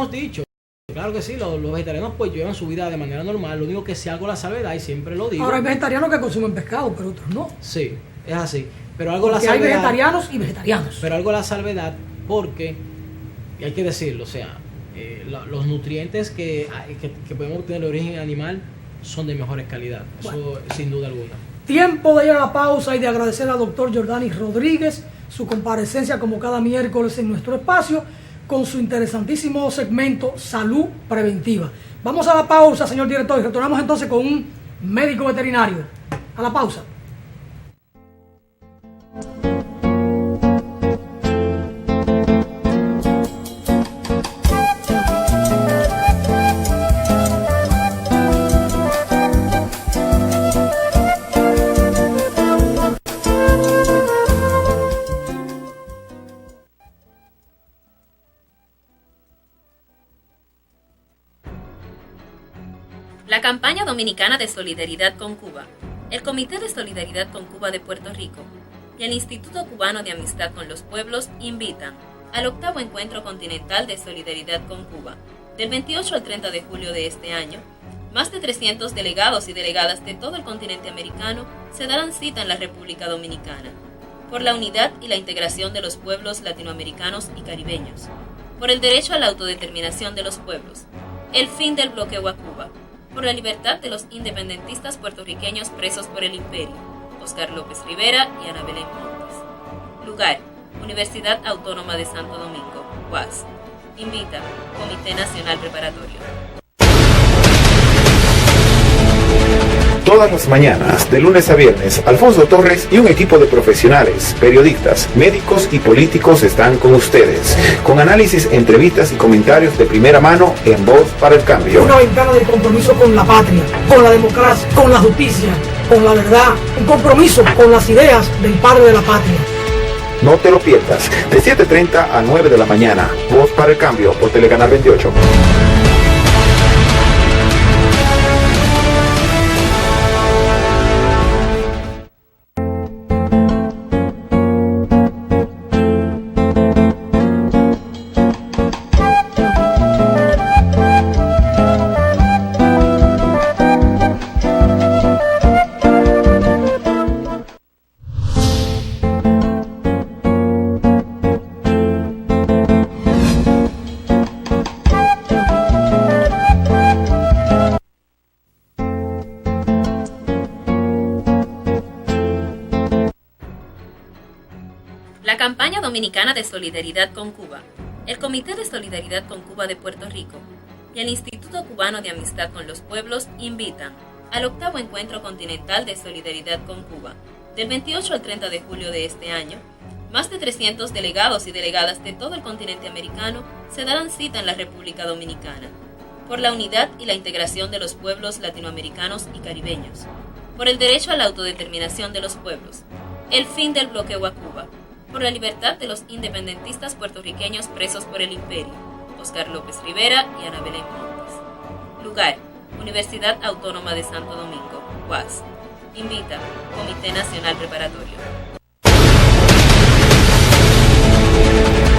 hemos dicho. Claro que sí, los vegetarianos pues llevan su vida de manera normal, lo único que si hago la salvedad, y siempre lo digo. Ahora hay vegetarianos que consumen pescado, pero otros no. Sí, es así. Pero algo porque la salvedad, hay vegetarianos y vegetarianos. Pero algo la salvedad porque, y hay que decirlo, o sea, los nutrientes que podemos obtener de origen animal son de mejores calidad, eso sin duda alguna. Tiempo de ir a la pausa y de agradecer al doctor Jordanis Rodríguez su comparecencia como cada miércoles en nuestro espacio con su interesantísimo segmento Salud Preventiva. Vamos a la pausa, señor director, y retornamos entonces con un médico veterinario. A la pausa. La campaña dominicana de solidaridad con Cuba, el Comité de Solidaridad con Cuba de Puerto Rico y el Instituto Cubano de Amistad con los Pueblos invitan al 8º Encuentro Continental de Solidaridad con Cuba, del 28 al 30 de julio de este año. Más de 300 delegados y delegadas de todo el continente americano se darán cita en la República Dominicana, por la unidad y la integración de los pueblos latinoamericanos y caribeños, por el derecho a la autodeterminación de los pueblos, el fin del bloqueo a Cuba, por la libertad de los independentistas puertorriqueños presos por el imperio, Oscar López Rivera y Ana Belén Montes. Lugar, Universidad Autónoma de Santo Domingo, UAS. Invita, Comité Nacional Preparatorio. Todas las mañanas, de lunes a viernes, Alfonso Torres y un equipo de profesionales, periodistas, médicos y políticos están con ustedes, con análisis, entrevistas y comentarios de primera mano en Voz para el Cambio. Una ventana de compromiso con la patria, con la democracia, con la justicia, con la verdad, un compromiso con las ideas del padre de la patria. No te lo pierdas, de 7:30 a 9 de la mañana, Voz para el Cambio por Telecanal 28. La campaña dominicana de solidaridad con Cuba, el Comité de Solidaridad con Cuba de Puerto Rico y el Instituto Cubano de Amistad con los Pueblos invitan al 8º Encuentro Continental de Solidaridad con Cuba, del 28 al 30 de julio de este año. Más de 300 delegados y delegadas de todo el continente americano se darán cita en la República Dominicana, por la unidad y la integración de los pueblos latinoamericanos y caribeños, por el derecho a la autodeterminación de los pueblos, el fin del bloqueo a Cuba, por la libertad de los independentistas puertorriqueños presos por el imperio, Oscar López Rivera y Ana Belén Montes. Lugar, Universidad Autónoma de Santo Domingo, UAS. Invita, Comité Nacional Preparatorio.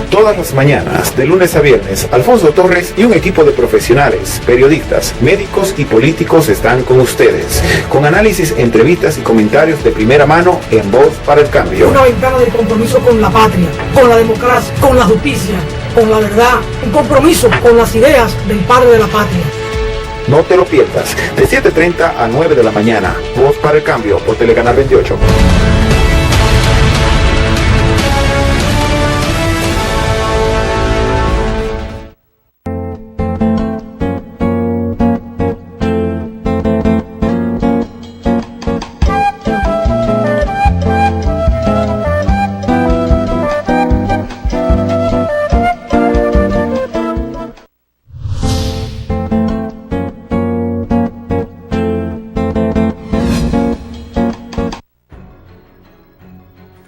Todas las mañanas, de lunes a viernes, Alfonso Torres y un equipo de profesionales, periodistas, médicos y políticos están con ustedes, con análisis, entrevistas y comentarios de primera mano en Voz para el Cambio. Una ventana de compromiso con la patria, con la democracia, con la justicia, con la verdad, un compromiso con las ideas del padre de la patria. No te lo pierdas, de 7:30 a 9 de la mañana, Voz para el Cambio por Telecanal 28.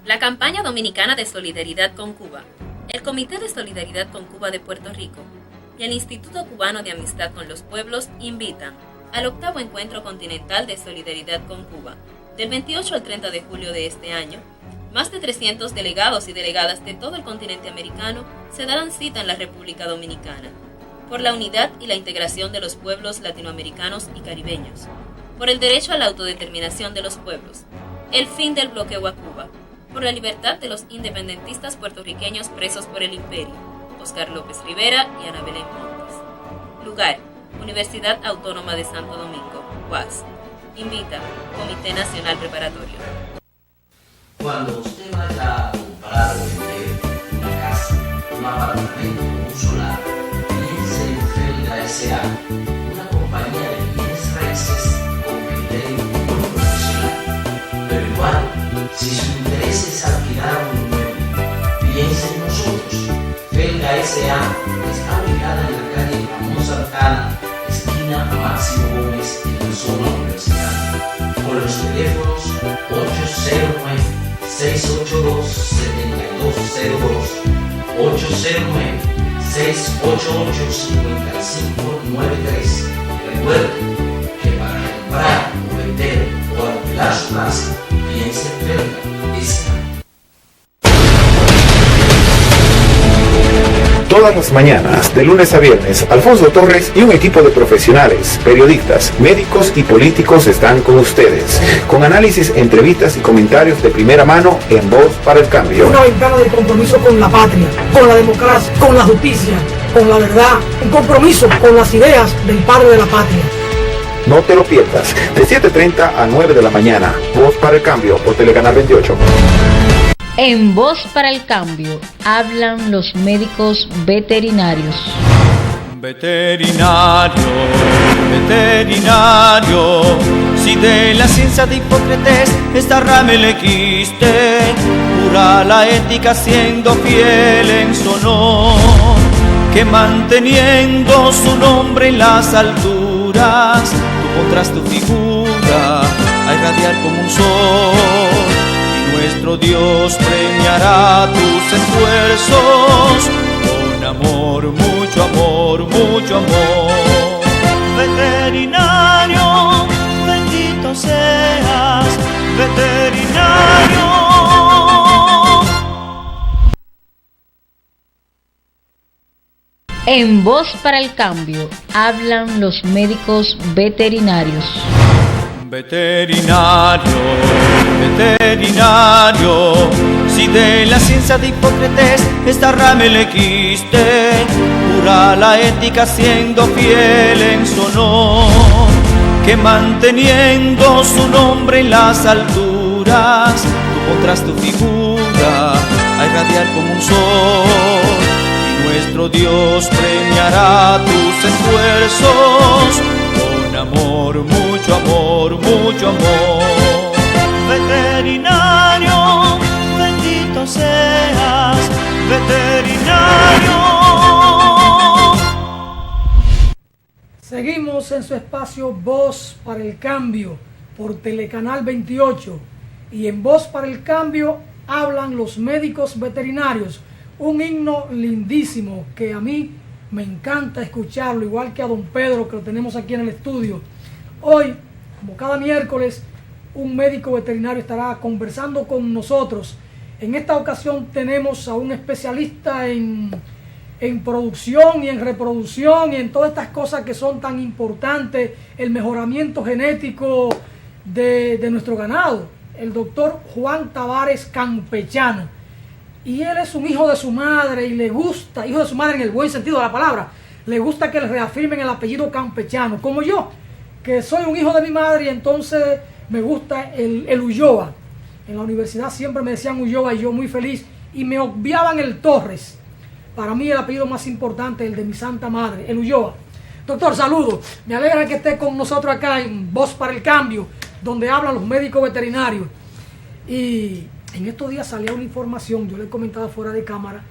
La campaña dominicana de solidaridad con Cuba, el Comité de Solidaridad con Cuba de Puerto Rico y el Instituto Cubano de Amistad con los Pueblos invitan al 8º Encuentro Continental de Solidaridad con Cuba, del 28 al 30 de julio de este año. Más de 300 delegados y delegadas de todo el continente americano se darán cita en la República Dominicana, por la unidad y la integración de los pueblos latinoamericanos y caribeños, por el derecho a la autodeterminación de los pueblos, el fin del bloqueo a Cuba, por la libertad de los independentistas puertorriqueños presos por el imperio, Oscar López Rivera y Ana Belén Montes. Lugar: Universidad Autónoma de Santo Domingo, UAS. Invita: Comité Nacional Preparatorio. Cuando usted vaya a comprar o vender una casa, un apartamento, un solar, piense en Felga S.A., una compañía de bienes raíces con criterio profesional. Pero igual, si su interés es alquilar un inmueble, piense en nosotros. Felga S.A. está ubicada en la calle Ramón Santana, esquina Máximo Gómez, en la zona universitaria, con los teléfonos 809-682-7202, 809-688-5593. Recuerde que para comprar o vender o alquilar su casa, piense en Felga S.A. Todas las mañanas, de lunes a viernes, Alfonso Torres y un equipo de profesionales, periodistas, médicos y políticos están con ustedes, con análisis, entrevistas y comentarios de primera mano en Voz para el Cambio. Una ventana de compromiso con la patria, con la democracia, con la justicia, con la verdad, un compromiso con las ideas del padre de la patria. No te lo pierdas, de 7:30 a 9 de la mañana, Voz para el Cambio por Telecanal 28. En Voz para el Cambio hablan los médicos veterinarios. Veterinario, veterinario, si de la ciencia de Hipócrates esta rama elegiste, pura la ética siendo fiel en su honor, que manteniendo su nombre en las alturas, tú pondrás tu figura a irradiar como un sol. Nuestro Dios premiará tus esfuerzos con amor, mucho amor, mucho amor. Veterinario, bendito seas, veterinario. En Voz para el Cambio hablan los médicos veterinarios. Veterinario, veterinario, si de la ciencia de Hipócrates esta rama elegiste, pura la ética siendo fiel en su honor, que manteniendo su nombre en las alturas, tú pondrás tu figura a irradiar como un sol, y nuestro Dios premiará tus esfuerzos con amor, mucho amor, mucho amor. Veterinario, bendito seas, veterinario. Seguimos en su espacio Voz para el Cambio por Telecanal 28, y en Voz para el Cambio hablan los médicos veterinarios, un himno lindísimo que a mí me encanta escucharlo, igual que a don Pedro, que lo tenemos aquí en el estudio. Hoy, como cada miércoles, un médico veterinario estará conversando con nosotros. En esta ocasión tenemos a un especialista en producción y en reproducción y en todas estas cosas que son tan importantes, el mejoramiento genético de nuestro ganado, el doctor Juan Tavares Campechano. Y él es un hijo de su madre y le gusta, hijo de su madre en el buen sentido de la palabra, le gusta que le reafirmen el apellido Campechano, como yo, que soy un hijo de mi madre y entonces me gusta el Ulloa. En la universidad siempre me decían Ulloa y yo muy feliz, y me obviaban el Torres. Para mí el apellido más importante es el de mi santa madre, el Ulloa. Doctor, saludos. Me alegra que esté con nosotros acá en Voz para el Cambio, donde hablan los médicos veterinarios. Y en estos días salía una información, yo le he comentado fuera de cámara,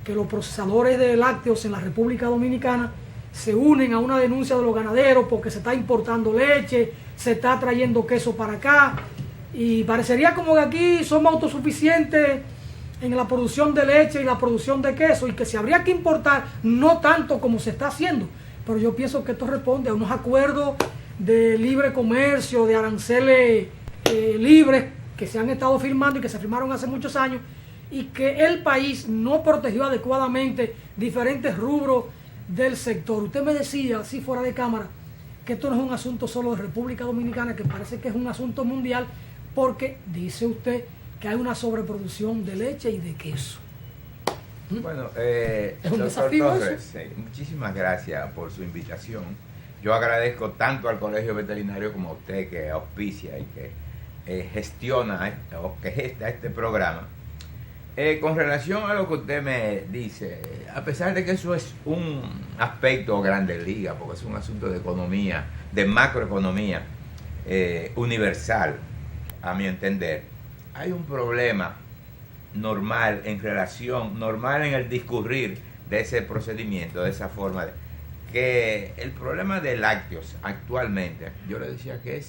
que los procesadores de lácteos en la República Dominicana se unen a una denuncia de los ganaderos porque se está importando leche, se está trayendo queso para acá, y parecería como que aquí somos autosuficientes en la producción de leche y la producción de queso, y que se habría que importar, no tanto como se está haciendo, pero yo pienso que esto responde a unos acuerdos de libre comercio, de aranceles libres, que se han estado firmando y que se firmaron hace muchos años, y que el país no protegió adecuadamente diferentes rubros del sector. Usted me decía, así fuera de cámara, que esto no es un asunto solo de República Dominicana, que parece que es un asunto mundial, porque dice usted que hay una sobreproducción de leche y de queso. Bueno, ¿Es un doctor desafío Torres, muchísimas gracias por su invitación. Yo agradezco tanto al Colegio Veterinario como a usted que auspicia y que gestiona o que gesta este programa. Con relación a lo que usted me dice, a pesar de que eso es un aspecto grande liga, porque es un asunto de economía, de macroeconomía universal, a mi entender, hay un problema normal en el discurrir de ese procedimiento, de esa forma que el problema de lácteos actualmente, yo le decía que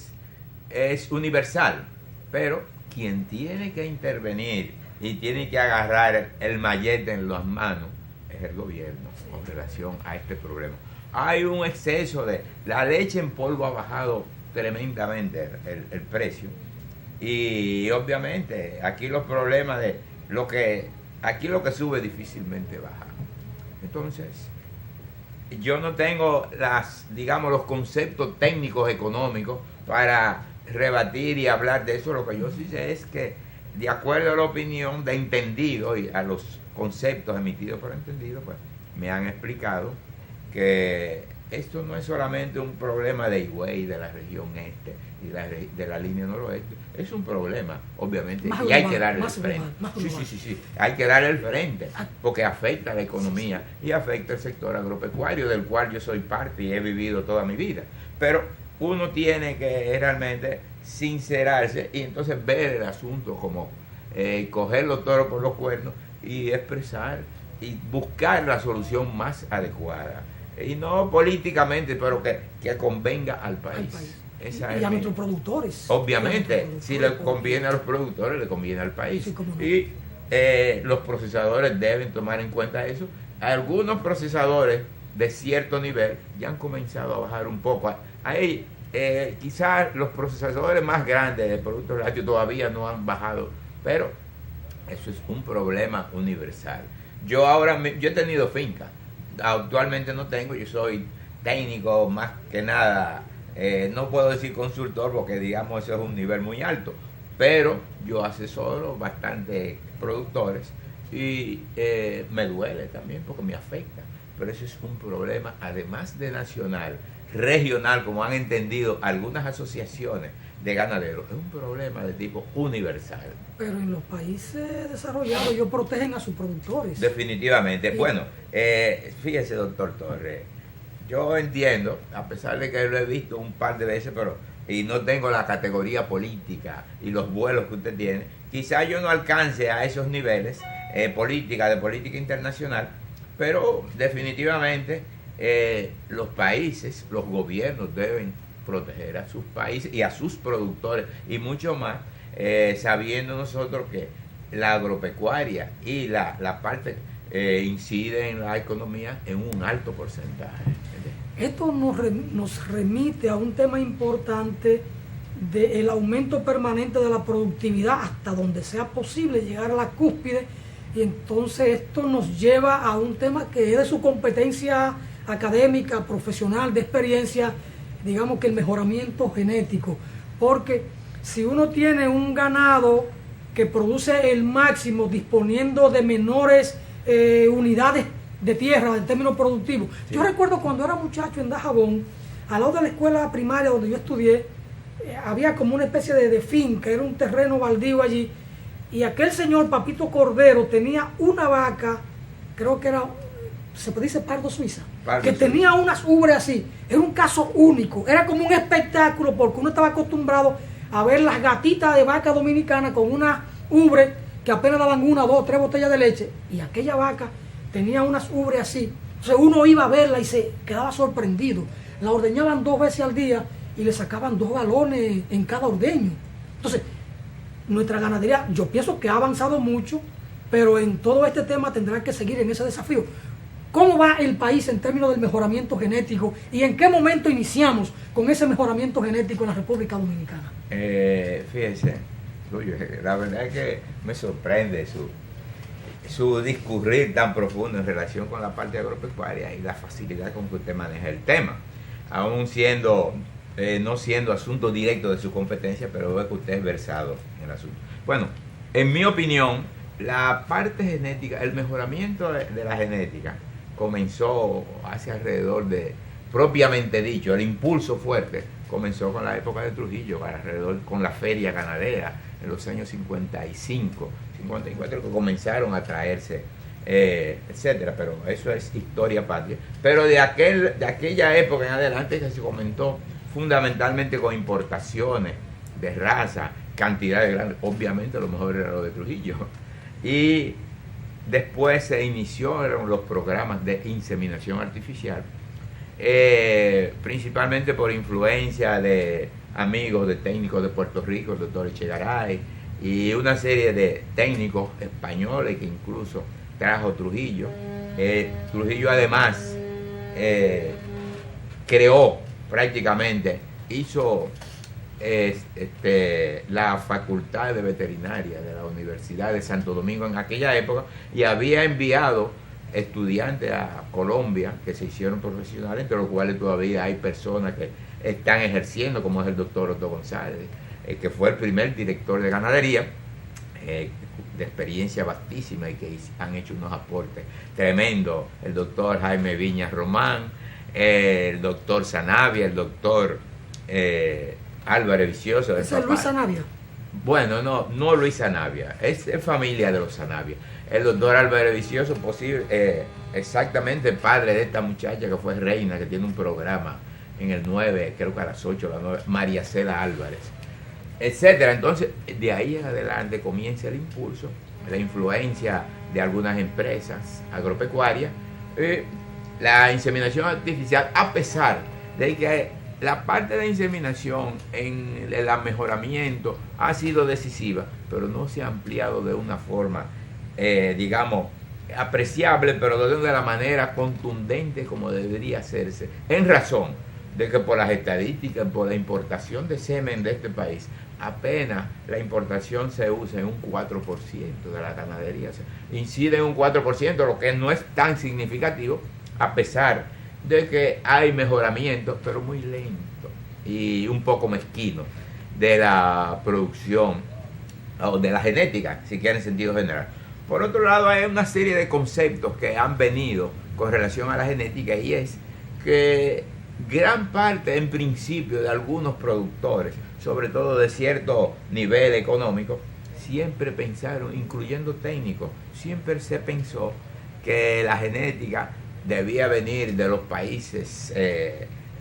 es universal, pero quien tiene que intervenir y tiene que agarrar el mallete en las manos es el gobierno con relación a este problema. Hay un exceso la leche en polvo ha bajado tremendamente el precio, y obviamente aquí los problemas de aquí lo que sube difícilmente baja. Entonces, yo no tengo los conceptos técnicos económicos para rebatir y hablar de eso. Lo que yo sí sé es que, de acuerdo a la opinión de entendido y a los conceptos emitidos por entendido, pues me han explicado que esto no es solamente un problema de Higüey, de la región este y de la línea noroeste, es un problema, obviamente, más y global, hay que darle el más frente. global, más global. Sí, hay que darle el frente, porque afecta a la economía y afecta al sector agropecuario, del cual yo soy parte y he vivido toda mi vida. Pero uno tiene que realmente sincerarse y entonces ver el asunto como coger los toros por los cuernos y expresar y buscar la solución más adecuada. Y no políticamente, pero que convenga al país. Y a nuestros productores. Obviamente, si le conviene a los productores, le conviene al país. Sí, cómo no. Y los procesadores deben tomar en cuenta eso. Algunos procesadores de cierto nivel ya han comenzado a bajar un poco. Ahí, quizás los procesadores más grandes de productos lácteos todavía no han bajado, pero eso es un problema universal. Yo he tenido finca. Actualmente no tengo, yo soy técnico más que nada, no puedo decir consultor porque digamos eso es un nivel muy alto, pero yo asesoro bastante productores y me duele también porque me afecta, pero eso es un problema además de nacional, regional, como han entendido algunas asociaciones de ganaderos, es un problema de tipo universal. Pero en los países desarrollados ellos protegen a sus productores. Definitivamente. Sí. Bueno, fíjese, doctor Torres, yo entiendo, a pesar de que lo he visto un par de veces, y no tengo la categoría política y los vuelos que usted tiene, quizá yo no alcance a esos niveles de política internacional, pero definitivamente los países, los gobiernos deben proteger a sus países y a sus productores y mucho más, sabiendo nosotros que la agropecuaria y la parte incide en la economía en un alto porcentaje. Esto nos remite a un tema importante del aumento permanente de la productividad hasta donde sea posible llegar a la cúspide, y entonces esto nos lleva a un tema que es de su competencia académica, profesional, de experiencia, digamos que el mejoramiento genético, porque si uno tiene un ganado que produce el máximo disponiendo de menores unidades de tierra en términos productivos. Sí. Yo recuerdo cuando era muchacho en Dajabón, al lado de la escuela primaria donde yo estudié, había como una especie de finca, era un terreno baldío allí, y aquel señor Papito Cordero tenía una vaca, creo que era, se dice pardo suiza, que tenía unas ubres así. Era un caso único, era como un espectáculo porque uno estaba acostumbrado a ver las gatitas de vaca dominicana con una ubre que apenas daban 1, 2, 3 botellas de leche, y aquella vaca tenía unas ubres así. Entonces uno iba a verla y se quedaba sorprendido. La ordeñaban 2 veces al día y le sacaban 2 galones en cada ordeño. Entonces, nuestra ganadería, yo pienso que ha avanzado mucho, pero en todo este tema tendrá que seguir en ese desafío. ¿Cómo va el país en términos del mejoramiento genético y en qué momento iniciamos con ese mejoramiento genético en la República Dominicana? Fíjense, la verdad es que me sorprende su discurrir tan profundo en relación con la parte agropecuaria y la facilidad con que usted maneja el tema, aún siendo no siendo asunto directo de su competencia, pero veo que usted es versado en el asunto. Bueno, en mi opinión, la parte genética, el mejoramiento de la genética comenzó hace alrededor de, propiamente dicho, el impulso fuerte comenzó con la época de Trujillo, alrededor con la feria ganadera en los años 55, 54, que comenzaron a traerse, etcétera, pero eso es historia patria. Pero de aquella época en adelante que se comentó fundamentalmente con importaciones de raza, cantidades grandes, obviamente lo mejor era lo de Trujillo. Y después se iniciaron los programas de inseminación artificial, principalmente por influencia de amigos de técnicos de Puerto Rico, el doctor Echegaray, y una serie de técnicos españoles que incluso trajo Trujillo. Trujillo además creó prácticamente, hizo la facultad de veterinaria de la Universidad de Santo Domingo en aquella época, y había enviado estudiantes a Colombia que se hicieron profesionales, entre los cuales todavía hay personas que están ejerciendo, como es el doctor Otto González, que fue el primer director de ganadería, de experiencia vastísima, y que han hecho unos aportes tremendos, el doctor Jaime Viñas Román, el doctor Sanavia, el doctor Álvarez Vicioso. ¿Es Luis Sanavia? Bueno, no Luis Sanavia, es familia de los Sanavia. El doctor Álvarez Vicioso, exactamente padre de esta muchacha que fue reina, que tiene un programa en el 9, creo que a las 8, la 9, María Cela Álvarez, etcétera. Entonces, de ahí en adelante comienza el impulso, la influencia de algunas empresas agropecuarias, la inseminación artificial, a pesar de que la parte de inseminación en el mejoramiento ha sido decisiva, pero no se ha ampliado de una forma, digamos, apreciable, pero de la manera contundente como debería hacerse, en razón de que por las estadísticas, por la importación de semen de este país, apenas la importación se usa en un 4% de la ganadería, o sea, incide en un 4%, lo que no es tan significativo, a pesar de que hay mejoramientos, pero muy lento y un poco mezquino de la producción o de la genética, si quiere en sentido general. Por otro lado, hay una serie de conceptos que han venido con relación a la genética, y es que gran parte, en principio, de algunos productores, sobre todo de cierto nivel económico, siempre pensaron, incluyendo técnicos, siempre se pensó que la genética debía venir de los países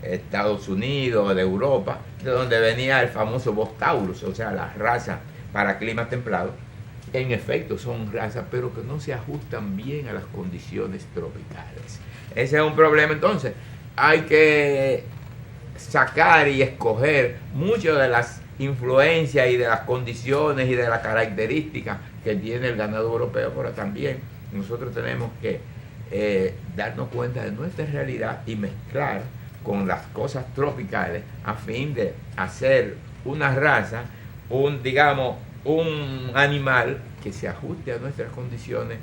Estados Unidos, de Europa, de donde venía el famoso Bos Taurus, o sea, las razas para climas templados. En efecto, son razas, pero que no se ajustan bien a las condiciones tropicales. Ese es un problema. Entonces, hay que sacar y escoger muchas de las influencias y de las condiciones y de las características que tiene el ganado europeo, pero también nosotros tenemos que darnos cuenta de nuestra realidad y mezclar con las cosas tropicales a fin de hacer una raza, un animal que se ajuste a nuestras condiciones,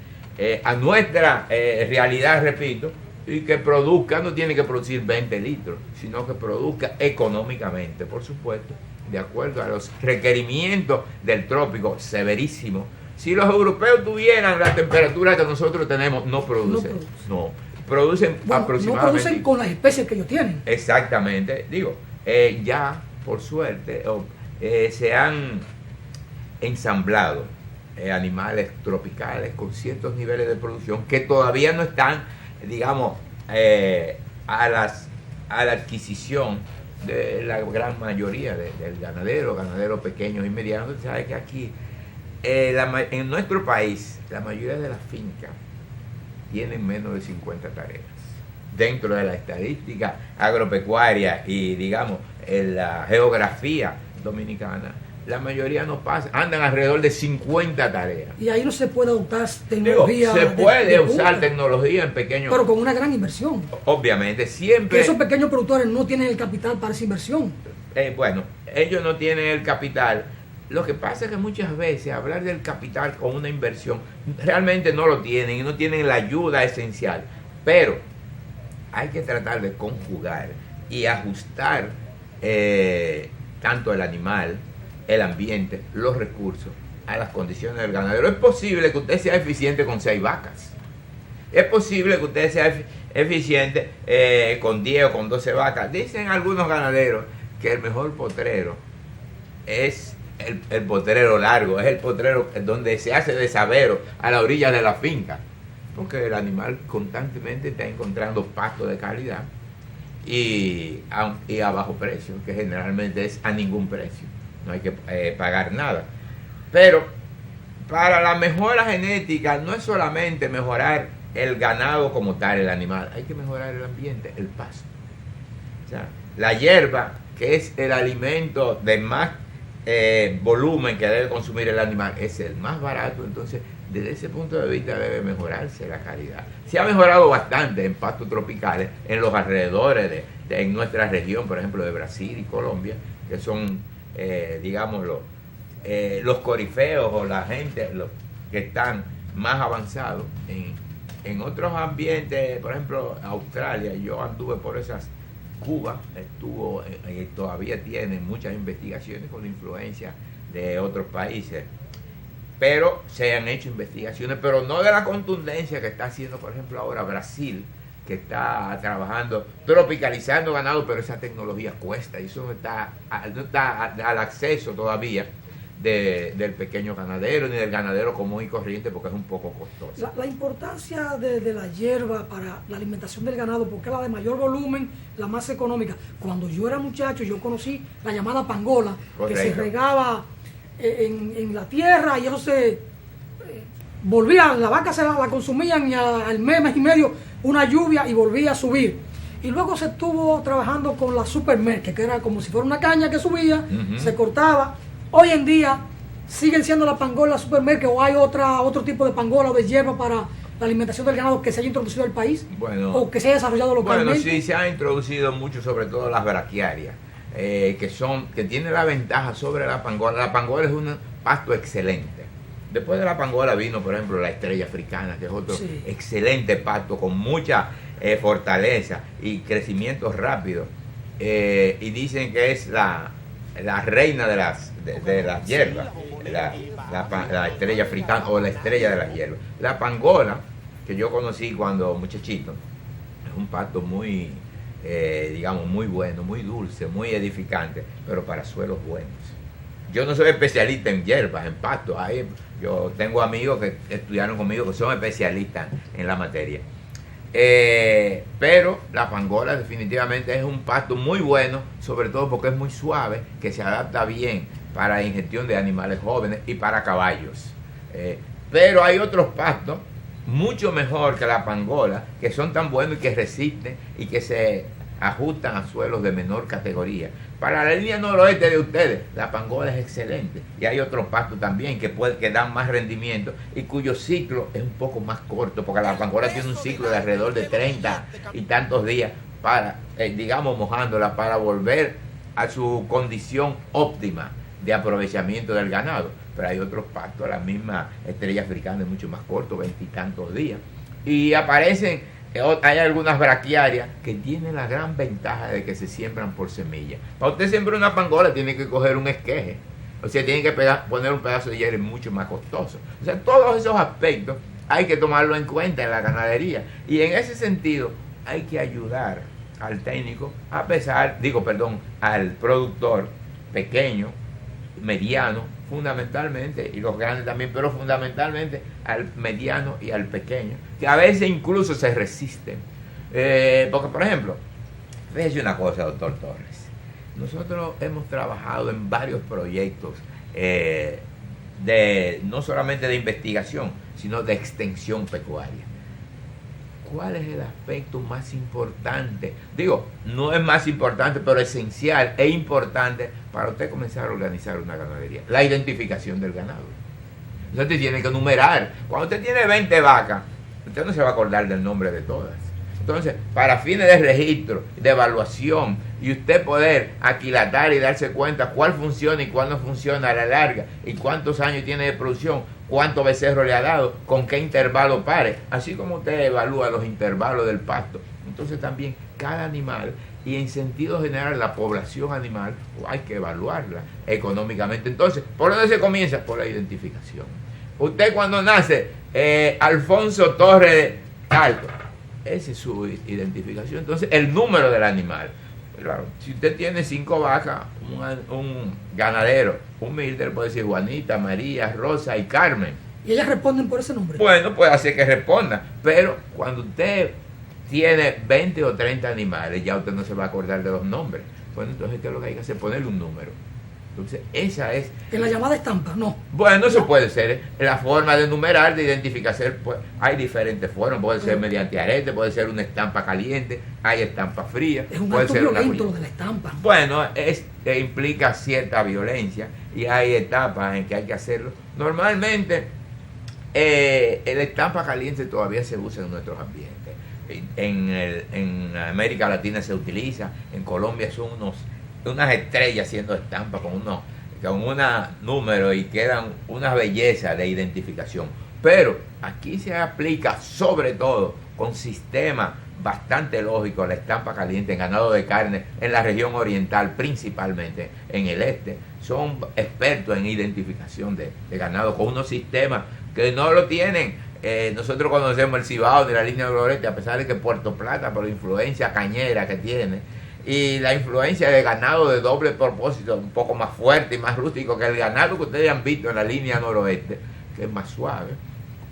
a nuestra realidad, repito, y que produzca, no tiene que producir 20 litros, sino que produzca económicamente, por supuesto, de acuerdo a los requerimientos del trópico severísimo. Si los europeos tuvieran la temperatura que nosotros tenemos, no producen. No producen aproximadamente. No producen con las especies que ellos tienen. Exactamente. Digo, ya, por suerte, se han ensamblado animales tropicales con ciertos niveles de producción que todavía no están, digamos, a la adquisición de la gran mayoría del ganaderos pequeños y medianos. Usted sabe que aquí, en nuestro país, la mayoría de las fincas tienen menos de 50 tareas. Dentro de la estadística agropecuaria y, digamos, en la geografía dominicana, la mayoría no pasa, andan alrededor de 50 tareas. Y ahí no se puede usar tecnología. Se puede usar tecnología en pequeños. Pero con una gran inversión. Obviamente, siempre. Que esos pequeños productores no tienen el capital para esa inversión. Bueno, ellos no tienen el capital, Lo que pasa es que muchas veces hablar del capital con una inversión realmente no lo tienen y no tienen la ayuda esencial. Pero hay que tratar de conjugar y ajustar tanto el animal, el ambiente, los recursos a las condiciones del ganadero. Es posible que usted sea eficiente con 6 vacas. Es posible que usted sea eficiente con 10 o con 12 vacas. Dicen algunos ganaderos que el mejor potrero es el potrero largo, es el potrero donde se hace de sabero a la orilla de la finca, porque el animal constantemente está encontrando pasto de calidad y a bajo precio, que generalmente es a ningún precio, no hay que pagar nada. Pero para la mejora genética no es solamente mejorar el ganado como tal, el animal, hay que mejorar el ambiente, el pasto. O sea, la hierba, que es el alimento de más volumen que debe consumir el animal, es el más barato. Entonces, desde ese punto de vista debe mejorarse la calidad. Se ha mejorado bastante en pastos tropicales, en los alrededores en nuestra región, por ejemplo, de Brasil y Colombia, que son, digamos, los corifeos o la gente que están más avanzados. En otros ambientes, por ejemplo, Australia, yo anduve por esas. Cuba estuvo y todavía tiene muchas investigaciones con la influencia de otros países, pero se han hecho investigaciones, pero no de la contundencia que está haciendo, por ejemplo, ahora Brasil, que está trabajando, tropicalizando ganado, pero esa tecnología cuesta y eso no está al acceso todavía del pequeño ganadero ni del ganadero común y corriente, porque es un poco costoso. La importancia de la hierba para la alimentación del ganado, porque es la de mayor volumen, la más económica. Cuando yo era muchacho, yo conocí la llamada pangola, correcto, que se regaba en la tierra y eso se volvía, la vaca se la consumían y al mes y medio una lluvia y volvía a subir. Y luego se estuvo trabajando con la supermerque, que era como si fuera una caña que subía, se cortaba. Hoy en día siguen siendo la pangola supermerque o hay otro tipo de pangola o de hierba para la alimentación del ganado que se haya introducido al país, o que se haya desarrollado localmente. Bueno, sí, se ha introducido mucho, sobre todo las braquiarias, que tienen la ventaja sobre la pangola. La pangola es un pasto excelente. Después de la pangola vino, por ejemplo, la estrella africana, que es otro excelente pasto con mucha fortaleza y crecimiento rápido. Y dicen que es la reina de las hierbas, la estrella africana o la estrella de las hierbas. La pangola, que yo conocí cuando muchachito, es un pasto muy, digamos, muy bueno, muy dulce, muy edificante, pero para suelos buenos. Yo no soy especialista en hierbas, en pastos. Yo tengo amigos que estudiaron conmigo que son especialistas en la materia. Pero la pangola definitivamente es un pasto muy bueno, sobre todo porque es muy suave, que se adapta bien para la ingestión de animales jóvenes y para caballos. Pero hay otros pastos mucho mejor que la pangola, que son tan buenos y que resisten y que se ajustan a suelos de menor categoría. Para la línea noroeste de ustedes, la pangola es excelente. Y hay otros pastos también que dan más rendimiento y cuyo ciclo es un poco más corto, porque la pangola tiene un ciclo de alrededor de 30 y tantos días para, digamos, mojándola para volver a su condición óptima de aprovechamiento del ganado. Pero hay otros pastos, la misma estrella africana es mucho más corto, 20 y tantos días. Y hay algunas braquiarias que tienen la gran ventaja de que se siembran por semilla. Para usted sembrar una pangola tiene que coger un esqueje, o sea, tiene que poner un pedazo de hierba mucho más costoso. O sea, todos esos aspectos hay que tomarlo en cuenta en la ganadería. Y en ese sentido hay que ayudar al técnico, al productor pequeño, mediano, fundamentalmente, y los grandes también, pero fundamentalmente al mediano y al pequeño, que a veces incluso se resisten. Porque, por ejemplo, fíjese una cosa, doctor Torres, nosotros hemos trabajado en varios proyectos no solamente de investigación, sino de extensión pecuaria. ¿Cuál es el aspecto más importante? Digo, no es más importante, pero esencial e importante para usted comenzar a organizar una ganadería. La identificación del ganado. Usted tiene que numerar. Cuando usted tiene 20 vacas, usted no se va a acordar del nombre de todas. Entonces, para fines de registro, de evaluación, y usted poder aquilatar y darse cuenta cuál funciona y cuál no funciona a la larga, y cuántos años tiene de producción, cuántos becerros le ha dado, con qué intervalo pare, así como usted evalúa los intervalos del pasto. Entonces también cada animal, y en sentido general la población animal, hay que evaluarla económicamente. Entonces, ¿por dónde se comienza? Por la identificación. Usted cuando nace, Alfonso Torres Alto, esa es su identificación. Entonces, el número del animal. Claro, si usted tiene 5 vacas, un ganadero humilde, puede decir Juanita, María, Rosa y Carmen. ¿Y ellas responden por ese nombre? Bueno, puede hacer que responda, pero cuando usted tiene 20 o 30 animales, ya usted no se va a acordar de los nombres. Bueno, entonces, ¿qué es lo que hay que hacer? Ponerle un número. Entonces, esa es... En la llamada estampa, no. Bueno, eso puede ser. La forma de numerar, de identificación, pues, hay diferentes formas. Puede ser mediante arete, puede ser una estampa caliente, hay estampa fría. Es un puede acto ser violento lo de la estampa. Bueno, implica cierta violencia y hay etapas en que hay que hacerlo. Normalmente, la estampa caliente todavía se usa en nuestros ambientes. En América Latina se utiliza, en Colombia son unas estrellas haciendo estampa con un número y quedan unas bellezas de identificación. Pero aquí se aplica sobre todo con sistemas bastante lógicos la estampa caliente en ganado de carne en la región oriental, principalmente en el este. Son expertos en identificación de ganado con unos sistemas que no lo tienen. Nosotros conocemos el Cibao de la línea noroeste, a pesar de que Puerto Plata, por la influencia cañera que tiene, y la influencia de ganado de doble propósito, un poco más fuerte y más rústico que el ganado que ustedes han visto en la línea noroeste, que es más suave,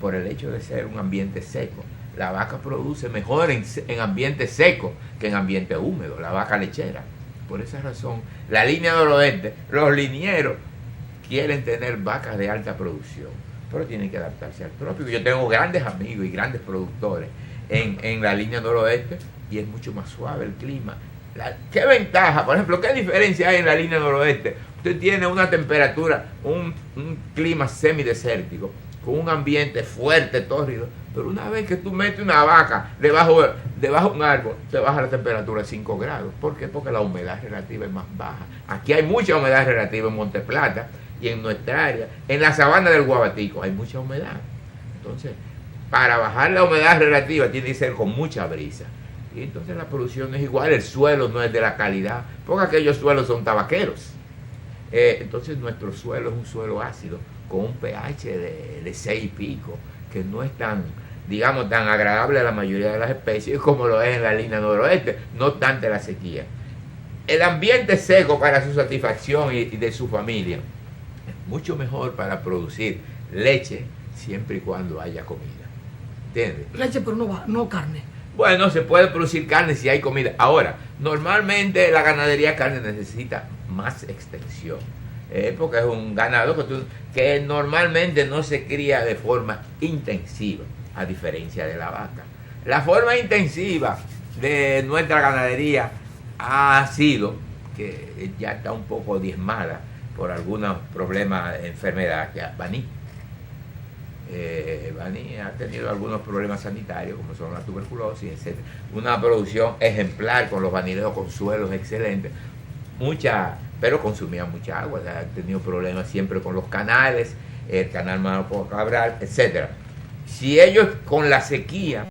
por el hecho de ser un ambiente seco. La vaca produce mejor en ambiente seco que en ambiente húmedo, la vaca lechera. Por esa razón, la línea noroeste, los linieros quieren tener vacas de alta producción, pero tienen que adaptarse al trópico. Yo tengo grandes amigos y grandes productores en la línea noroeste y es mucho más suave el clima. ¿Qué ventaja? Por ejemplo, ¿qué diferencia hay en la línea noroeste? Usted tiene una temperatura, un clima semidesértico, con un ambiente fuerte, tórrido, pero una vez que tú metes una vaca debajo de un árbol, te baja la temperatura a 5 grados. ¿Por qué? Porque la humedad relativa es más baja. Aquí hay mucha humedad relativa en Monte Plata y en nuestra área. En la sabana del Guabatico hay mucha humedad. Entonces, para bajar la humedad relativa tiene que ser con mucha brisa. Y entonces la producción es igual, el suelo no es de la calidad, porque aquellos suelos son tabaqueros. Entonces nuestro suelo es un suelo ácido, con un pH de 6 y pico, que no es tan, digamos, tan agradable a la mayoría de las especies como lo es en la línea noroeste, no obstante la sequía. El ambiente seco para su satisfacción y de su familia es mucho mejor para producir leche, siempre y cuando haya comida. ¿Entiendes? Leche, pero no carne. Bueno, se puede producir carne si hay comida. Ahora, normalmente la ganadería de carne necesita más extensión, porque es un ganado que normalmente no se cría de forma intensiva, a diferencia de la vaca. La forma intensiva de nuestra ganadería ha sido, que ya está un poco diezmada por algunos problemas de enfermedad, que es Baní. Baní ha tenido algunos problemas sanitarios, como son la tuberculosis, etc. Una producción ejemplar con los banileos, con suelos excelentes, pero consumía mucha agua, ha tenido problemas siempre con los canales, el canal Mano por Cabral, etc. Si ellos con la sequía